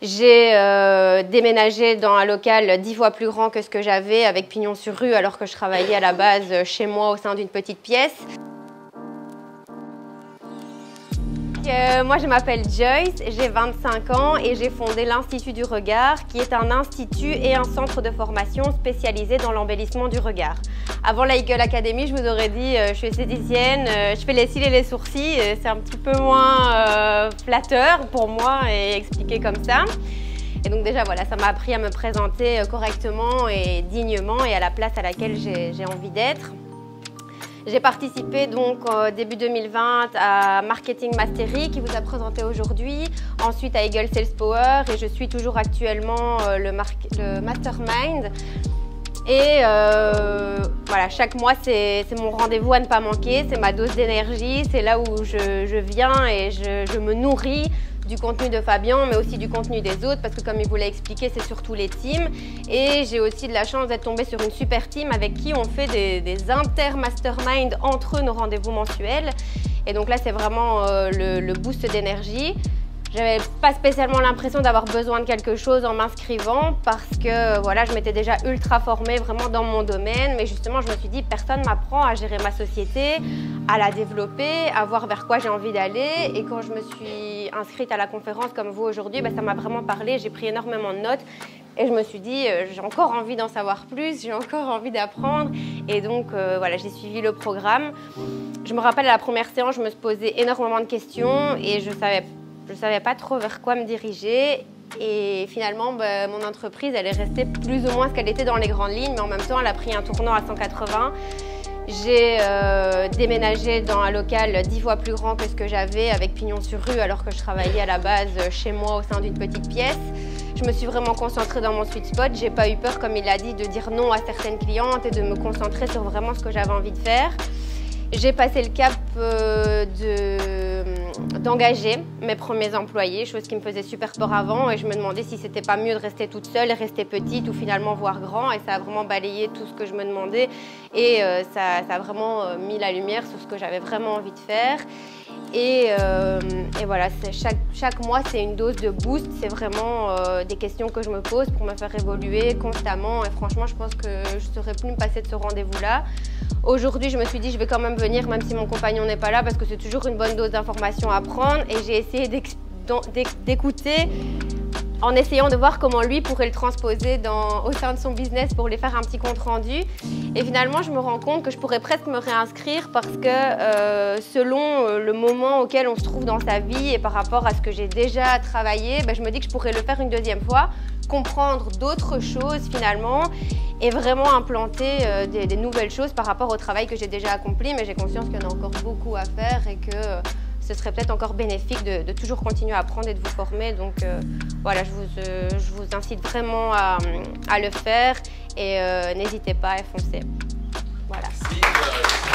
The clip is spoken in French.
J'ai déménagé dans un local 10 fois plus grand que ce que j'avais, avec pignon sur rue, alors que je travaillais à la base chez moi au sein d'une petite pièce. Moi, je m'appelle Joyce, j'ai 25 ans et j'ai fondé l'Institut du Regard, qui est un institut et un centre de formation spécialisé dans l'embellissement du regard. Avant la Eagle Academy, je vous aurais dit je suis esthéticienne, je fais les cils et les sourcils, c'est un petit peu moins flatteur pour moi et expliqué comme ça. Et donc déjà voilà, ça m'a appris à me présenter correctement et dignement et à la place à laquelle j'ai envie d'être. J'ai participé donc début 2020 à Marketing Mastery qui vous a présenté aujourd'hui, ensuite à Eagle Sales Power et je suis toujours actuellement le Mastermind. Et voilà, chaque mois c'est mon rendez-vous à ne pas manquer, c'est ma dose d'énergie, c'est là où je viens et je me nourris du contenu de Fabien, mais aussi du contenu des autres, parce que comme il vous l'a expliqué, c'est surtout les teams. Et j'ai aussi de la chance d'être tombée sur une super team avec qui on fait des inter-mastermind entre nos rendez-vous mensuels. Et donc là, c'est vraiment le boost d'énergie. J'avais pas spécialement l'impression d'avoir besoin de quelque chose en m'inscrivant parce que voilà, je m'étais déjà ultra formée vraiment dans mon domaine, mais justement je me suis dit personne m'apprend à gérer ma société, à la développer, à voir vers quoi j'ai envie d'aller. Et quand je me suis inscrite à la conférence comme vous aujourd'hui, ça m'a vraiment parlé, j'ai pris énormément de notes et je me suis dit j'ai encore envie d'en savoir plus, j'ai encore envie d'apprendre. Et donc voilà, j'ai suivi le programme. Je me rappelle à la première séance, je me posais énormément de questions et je savais pas trop vers quoi me diriger et finalement mon entreprise elle est restée plus ou moins ce qu'elle était dans les grandes lignes, mais en même temps elle a pris un tournant à 180. J'ai déménagé dans un local 10 fois plus grand que ce que j'avais, avec pignon sur rue, alors que je travaillais à la base chez moi au sein d'une petite pièce. Je me suis vraiment concentrée dans mon sweet spot, j'ai pas eu peur, comme il l'a dit, de dire non à certaines clientes et de me concentrer sur vraiment ce que j'avais envie de faire. J'ai passé le cap d'engager mes premiers employés, chose qui me faisait super peur avant, et je me demandais si c'était pas mieux de rester toute seule et rester petite ou finalement voir grand, et ça a vraiment balayé tout ce que je me demandais et ça a vraiment mis la lumière sur ce que j'avais vraiment envie de faire. Et voilà, chaque mois c'est une dose de boost, c'est vraiment des questions que je me pose pour me faire évoluer constamment, et franchement je pense que je ne saurais plus me passer de ce rendez-vous-là. Aujourd'hui, je me suis dit, je vais quand même venir, même si mon compagnon n'est pas là, parce que c'est toujours une bonne dose d'informations à prendre. Et j'ai essayé d'écouter en essayant de voir comment lui pourrait le transposer au sein de son business pour lui faire un petit compte rendu. Et finalement, je me rends compte que je pourrais presque me réinscrire parce que selon le moment auquel on se trouve dans sa vie et par rapport à ce que j'ai déjà travaillé, je me dis que je pourrais le faire une deuxième fois, comprendre d'autres choses finalement et vraiment implanter des nouvelles choses par rapport au travail que j'ai déjà accompli, mais j'ai conscience qu'il y en a encore beaucoup à faire et que ce serait peut-être encore bénéfique de toujours continuer à apprendre et de vous former. Donc voilà, je vous incite vraiment à le faire et n'hésitez pas à foncer. Voilà. Merci.